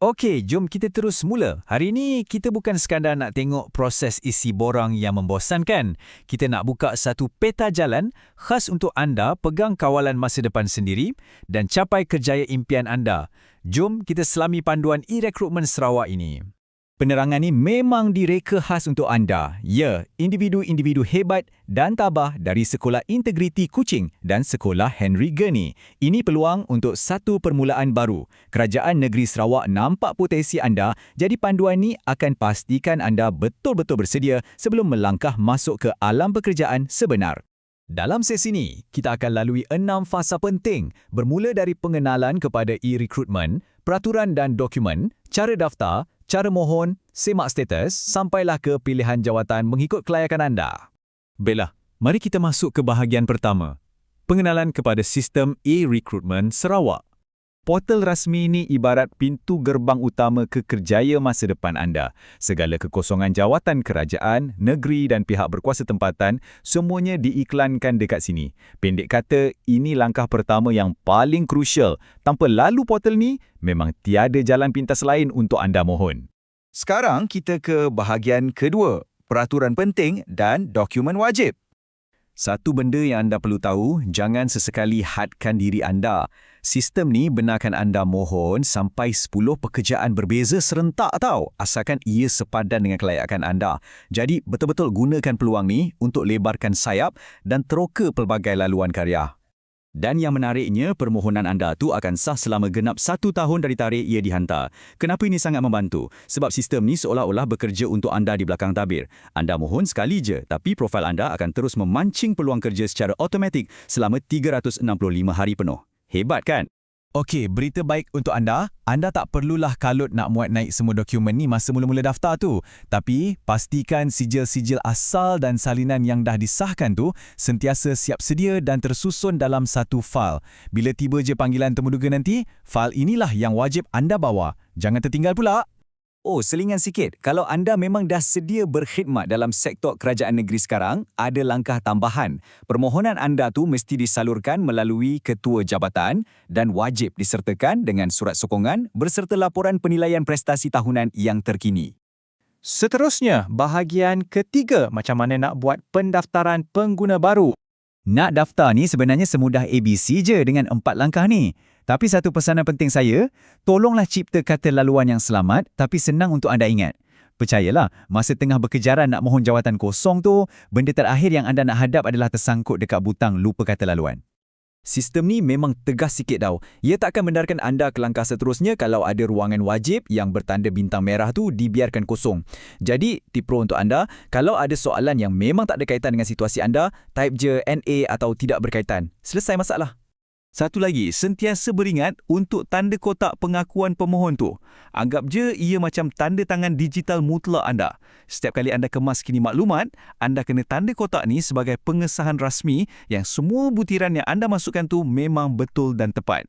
Okey, jom kita terus mula. Hari ini kita bukan sekadar nak tengok proses isi borang yang membosankan. Kita nak buka satu peta jalan khas untuk anda pegang kawalan masa depan sendiri dan capai kerjaya impian anda. Jom kita selami panduan e-rekrutmen Sarawak ini. Penerangan ini memang direka khas untuk anda. Ya, individu-individu hebat dan tabah dari Sekolah Integriti Kuching dan Sekolah Henry Gurney. Ini peluang untuk satu permulaan baru. Kerajaan Negeri Sarawak nampak potensi anda, jadi panduan ini akan pastikan anda betul-betul bersedia sebelum melangkah masuk ke alam pekerjaan sebenar. Dalam sesi ini, kita akan lalui 6 fasa penting bermula dari pengenalan kepada e-rekrutmen, peraturan dan dokumen, cara daftar, cara mohon, semak status, sampailah ke pilihan jawatan mengikut kelayakan anda. Baiklah, mari kita masuk ke bahagian pertama. Pengenalan kepada sistem e-rekrutmen Sarawak. Portal rasmi ini ibarat pintu gerbang utama ke kerjaya masa depan anda. Segala kekosongan jawatan kerajaan, negeri dan pihak berkuasa tempatan, semuanya diiklankan dekat sini. Pendek kata, ini langkah pertama yang paling krusial. Tanpa lalu portal ni, memang tiada jalan pintas lain untuk anda mohon. Sekarang kita ke bahagian kedua, peraturan penting dan dokumen wajib. Satu benda yang anda perlu tahu, jangan sesekali hadkan diri anda. Sistem ni benarkan anda mohon sampai 10 pekerjaan berbeza serentak tau, asalkan ia sepadan dengan kelayakan anda. Jadi betul-betul gunakan peluang ni untuk lebarkan sayap dan teroka pelbagai laluan karya. Dan yang menariknya, permohonan anda tu akan sah selama genap 1 tahun dari tarikh ia dihantar. Kenapa ini sangat membantu? Sebab sistem ni seolah-olah bekerja untuk anda di belakang tabir. Anda mohon sekali je, tapi profil anda akan terus memancing peluang kerja secara automatik selama 365 hari penuh. Hebat kan? Okey, berita baik untuk anda. Anda tak perlulah kalut nak muat naik semua dokumen ni masa mula-mula daftar tu. Tapi, pastikan sijil-sijil asal dan salinan yang dah disahkan tu sentiasa siap sedia dan tersusun dalam satu fail. Bila tiba je panggilan temuduga nanti, fail inilah yang wajib anda bawa. Jangan tertinggal pula. Oh, selingan sikit. Kalau anda memang dah sedia berkhidmat dalam sektor kerajaan negeri sekarang, ada langkah tambahan. Permohonan anda tu mesti disalurkan melalui ketua jabatan dan wajib disertakan dengan surat sokongan berserta laporan penilaian prestasi tahunan yang terkini. Seterusnya, bahagian ketiga, macam mana nak buat pendaftaran pengguna baru. Nak daftar ni sebenarnya semudah ABC je dengan 4 langkah ni. Tapi satu pesanan penting saya, tolonglah cipta kata laluan yang selamat tapi senang untuk anda ingat. Percayalah, masa tengah berkejaran nak mohon jawatan kosong tu, benda terakhir yang anda nak hadap adalah tersangkut dekat butang lupa kata laluan. Sistem ni memang tegas sikit tau. Ia tak akan benarkan anda ke langkah seterusnya kalau ada ruangan wajib yang bertanda bintang merah tu dibiarkan kosong. Jadi, tip pro untuk anda, kalau ada soalan yang memang tak ada kaitan dengan situasi anda, type je NA atau tidak berkaitan. Selesai masalah. Satu lagi, sentiasa beringat untuk tanda kotak pengakuan pemohon tu. Anggap je ia macam tanda tangan digital mutlak anda. Setiap kali anda kemas kini maklumat, anda kena tanda kotak ni sebagai pengesahan rasmi yang semua butiran yang anda masukkan tu memang betul dan tepat.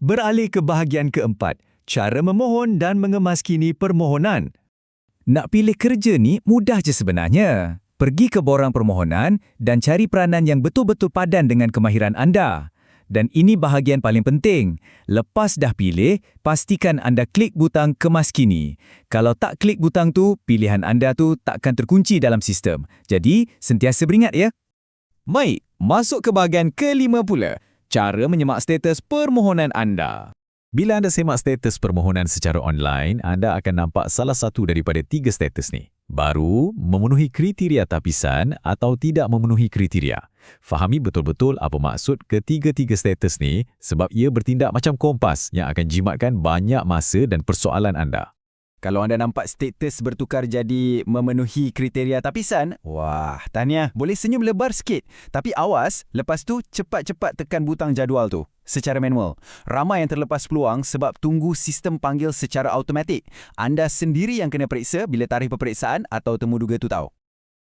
Beralih ke bahagian keempat, cara memohon dan mengemaskini permohonan. Nak pilih kerja ni mudah je sebenarnya. Pergi ke borang permohonan dan cari peranan yang betul-betul padan dengan kemahiran anda. Dan ini bahagian paling penting. Lepas dah pilih, pastikan anda klik butang kemaskini. Kalau tak klik butang tu, pilihan anda tu takkan terkunci dalam sistem. Jadi, sentiasa beringat ya. Baik, masuk ke bahagian kelima pula. Cara menyemak status permohonan anda. Bila anda semak status permohonan secara online, anda akan nampak salah satu daripada 3 status ni. Baru, memenuhi kriteria tapisan atau tidak memenuhi kriteria. Fahami betul-betul apa maksud ketiga-tiga status ni sebab ia bertindak macam kompas yang akan jimatkan banyak masa dan persoalan anda. Kalau anda nampak status bertukar jadi memenuhi kriteria tapisan, wah, tahniah, boleh senyum lebar sikit. Tapi awas, lepas tu cepat-cepat tekan butang jadual tu secara manual. Ramai yang terlepas peluang sebab tunggu sistem panggil secara automatik. Anda sendiri yang kena periksa bila tarikh peperiksaan atau temuduga tu tahu.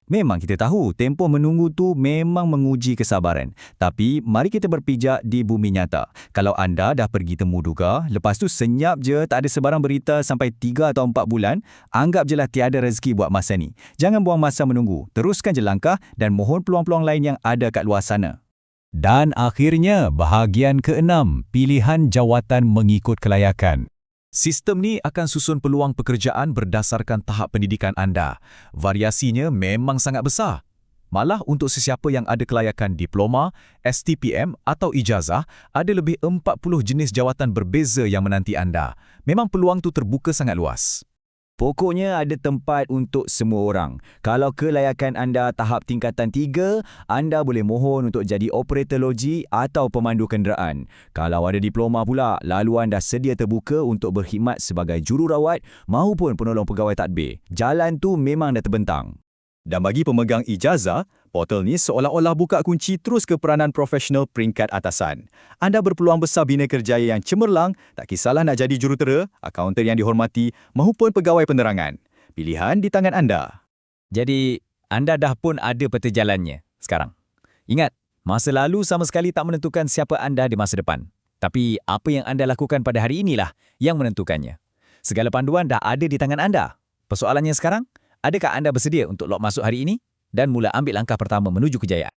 Memang kita tahu, tempoh menunggu tu memang menguji kesabaran. Tapi, mari kita berpijak di bumi nyata. Kalau anda dah pergi temuduga, lepas tu senyap je tak ada sebarang berita sampai 3 atau 4 bulan, anggap je lah tiada rezeki buat masa ni. Jangan buang masa menunggu. Teruskan je langkah dan mohon peluang-peluang lain yang ada kat luar sana. Dan akhirnya, bahagian ke-6, pilihan jawatan mengikut kelayakan. Sistem ni akan susun peluang pekerjaan berdasarkan tahap pendidikan anda. Variasinya memang sangat besar. Malah untuk sesiapa yang ada kelayakan diploma, STPM atau ijazah, ada lebih 40 jenis jawatan berbeza yang menanti anda. Memang peluang tu terbuka sangat luas. Pokoknya ada tempat untuk semua orang. Kalau kelayakan anda tahap tingkatan 3, anda boleh mohon untuk jadi operator loji atau pemandu kenderaan. Kalau ada diploma pula, laluan dah sedia terbuka untuk berkhidmat sebagai jururawat maupun penolong pegawai tadbir. Jalan tu memang dah terbentang. Dan bagi pemegang ijazah, portal ni seolah-olah buka kunci terus ke peranan profesional peringkat atasan. Anda berpeluang besar bina kerjaya yang cemerlang, tak kisahlah nak jadi jurutera, akaunten yang dihormati maupun pegawai penerangan. Pilihan di tangan anda. Jadi, anda dah pun ada peta jalannya sekarang. Ingat, masa lalu sama sekali tak menentukan siapa anda di masa depan. Tapi apa yang anda lakukan pada hari inilah yang menentukannya. Segala panduan dah ada di tangan anda. Persoalannya sekarang, adakah anda bersedia untuk log masuk hari ini dan mula ambil langkah pertama menuju kejayaan?